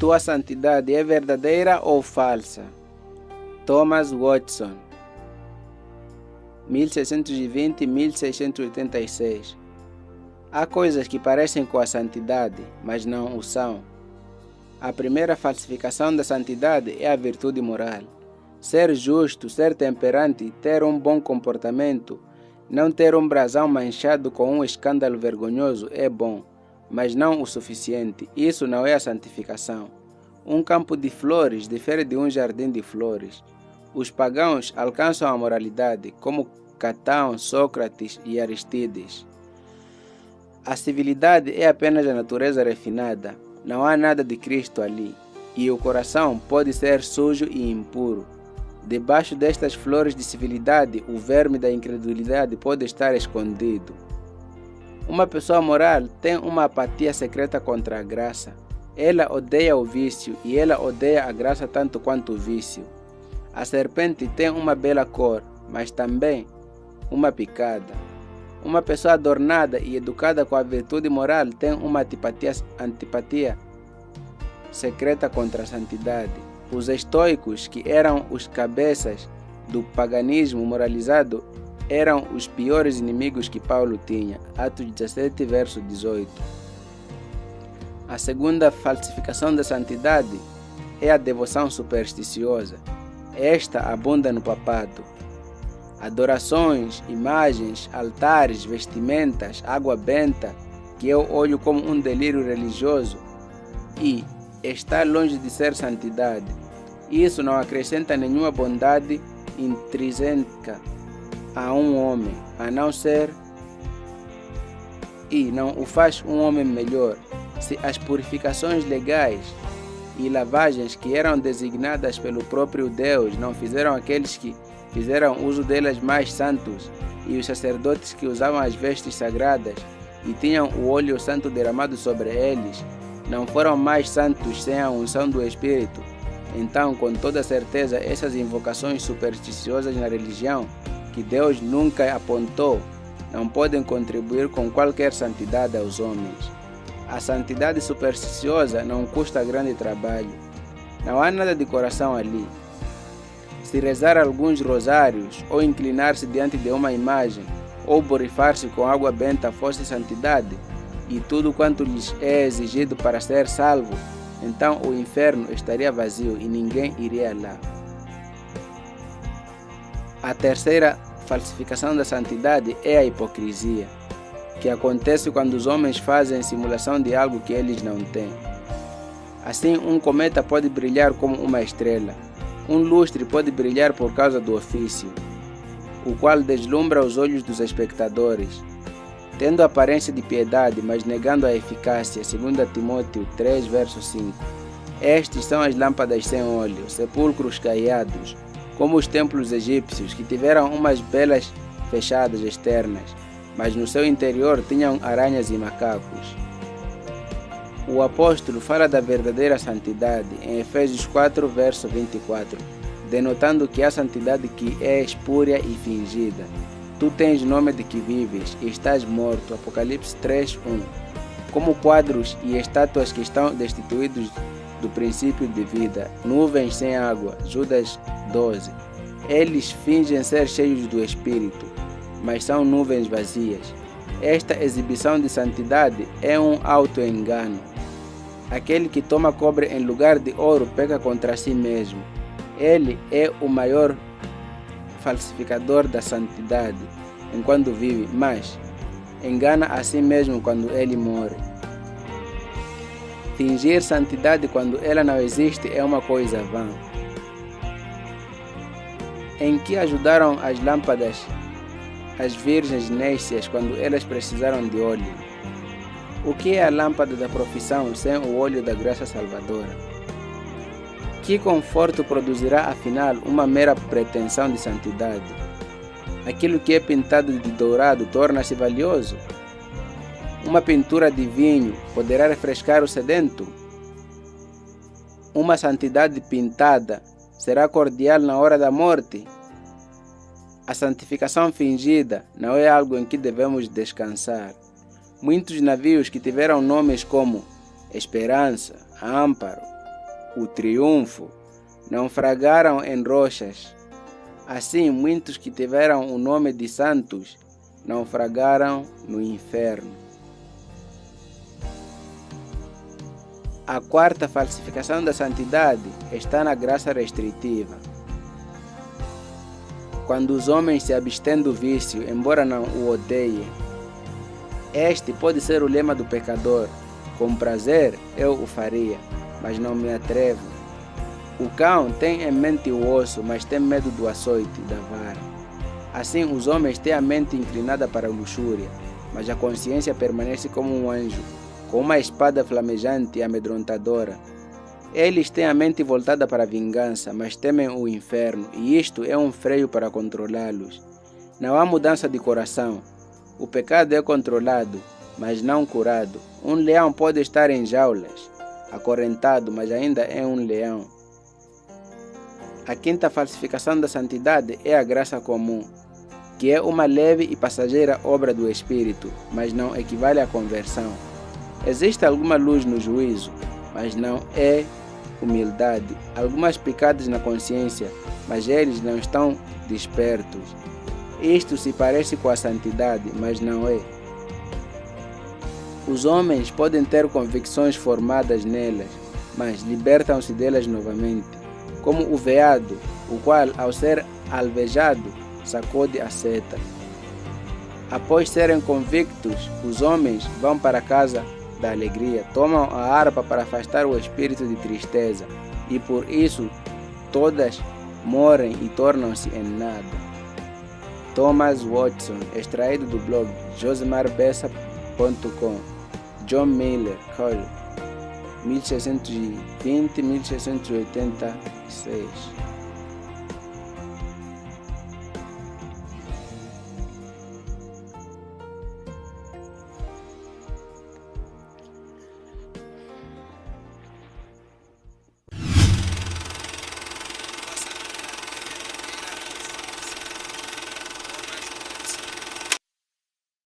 Tua santidade é verdadeira ou falsa? Thomas Watson, 1620-1686. Há coisas que parecem com a santidade, mas não o são. A primeira falsificação da santidade é a virtude moral. Ser justo, ser temperante, ter um bom comportamento, não ter um brasão manchado com um escândalo vergonhoso é bom, mas não o suficiente. Isso não é a santificação. Um campo de flores difere de um jardim de flores. Os pagãos alcançam a moralidade, como Catão, Sócrates e Aristides. A civilidade é apenas a natureza refinada. Não há nada de Cristo ali, e o coração pode ser sujo e impuro. Debaixo destas flores de civilidade, o verme da incredulidade pode estar escondido. Uma pessoa moral tem uma apatia secreta contra a graça. Ela odeia o vício e ela odeia a graça tanto quanto o vício. A serpente tem uma bela cor, mas também uma picada. Uma pessoa adornada e educada com a virtude moral tem uma antipatia secreta contra a santidade. Os estoicos, que eram os cabeças do paganismo moralizado, eram os piores inimigos que Paulo tinha. Atos 17, verso 18. A segunda falsificação da santidade é a devoção supersticiosa. Esta abunda no papado. Adorações, imagens, altares, vestimentas, água benta, que eu olho como um delírio religioso, e está longe de ser santidade. Isso não acrescenta nenhuma bondade intrínseca a um homem, a não ser, e não o faz um homem melhor. Se as purificações legais e lavagens que eram designadas pelo próprio Deus não fizeram aqueles que fizeram uso delas mais santos, e os sacerdotes que usavam as vestes sagradas e tinham o óleo santo derramado sobre eles não foram mais santos sem a unção do Espírito, então com toda certeza essas invocações supersticiosas na religião que Deus nunca apontou não podem contribuir com qualquer santidade aos homens. A santidade supersticiosa não custa grande trabalho. Não há nada de coração ali. Se rezar alguns rosários, ou inclinar-se diante de uma imagem, ou borrifar-se com água benta fosse santidade, e tudo quanto lhes é exigido para ser salvo, então o inferno estaria vazio e ninguém iria lá. A terceira falsificação da santidade é a hipocrisia, que acontece quando os homens fazem simulação de algo que eles não têm. Assim, um cometa pode brilhar como uma estrela. Um lustre pode brilhar por causa do ofício, o qual deslumbra os olhos dos espectadores, tendo aparência de piedade, mas negando a eficácia, 2 Timóteo 3, verso 5. Estes são as lâmpadas sem óleo, sepulcros caiados, como os templos egípcios, que tiveram umas belas fechadas externas, mas no seu interior tinham aranhas e macacos. O apóstolo fala da verdadeira santidade em Efésios 4, verso 24, denotando que há santidade que é espúria e fingida. Tu tens nome de que vives e estás morto, Apocalipse 3, 1. Como quadros e estátuas que estão destituídos do princípio de vida, nuvens sem água, Judas 12. Eles fingem ser cheios do Espírito, mas são nuvens vazias. Esta exibição de santidade é um auto-engano. Aquele que toma cobre em lugar de ouro peca contra si mesmo. Ele é o maior falsificador da santidade enquanto vive, mas engana a si mesmo quando ele morre. Fingir santidade quando ela não existe é uma coisa vã. Em que ajudaram as lâmpadas as virgens nécias quando elas precisaram de óleo? O que é a lâmpada da profissão sem o óleo da graça salvadora? Que conforto produzirá afinal uma mera pretensão de santidade? Aquilo que é pintado de dourado torna-se valioso? Uma pintura de vinho poderá refrescar o sedento? Uma santidade pintada será cordial na hora da morte? A santificação fingida não é algo em que devemos descansar. Muitos navios que tiveram nomes como Esperança, Amparo, o triunfo, naufragaram em rochas. Assim, muitos que tiveram o nome de santos naufragaram no inferno. A quarta falsificação da santidade está na graça restritiva. Quando os homens se abstêm do vício, embora não o odeiem, este pode ser o lema do pecador: com prazer eu o faria, mas não me atrevo. O cão tem em mente o osso, mas tem medo do açoite, da vara. Assim, os homens têm a mente inclinada para a luxúria, mas a consciência permanece como um anjo, com uma espada flamejante e amedrontadora. Eles têm a mente voltada para a vingança, mas temem o inferno, e isto é um freio para controlá-los. Não há mudança de coração. O pecado é controlado, mas não curado. Um leão pode estar em jaulas, acorrentado, mas ainda é um leão. A quinta falsificação da santidade é a graça comum, que é uma leve e passageira obra do Espírito, mas não equivale à conversão. Existe alguma luz no juízo, mas não é humildade. Algumas picadas na consciência, mas eles não estão despertos. Isto se parece com a santidade, mas não é. Os homens podem ter convicções formadas nelas, mas libertam-se delas novamente, como o veado, o qual, ao ser alvejado, sacode a seta. Após serem convictos, os homens vão para a casa da alegria, tomam a harpa para afastar o espírito de tristeza, e por isso todas morrem e tornam-se em nada. Thomas Watson, extraído do blog josemarbessa.com. John Miller, Cole, 1620-1686.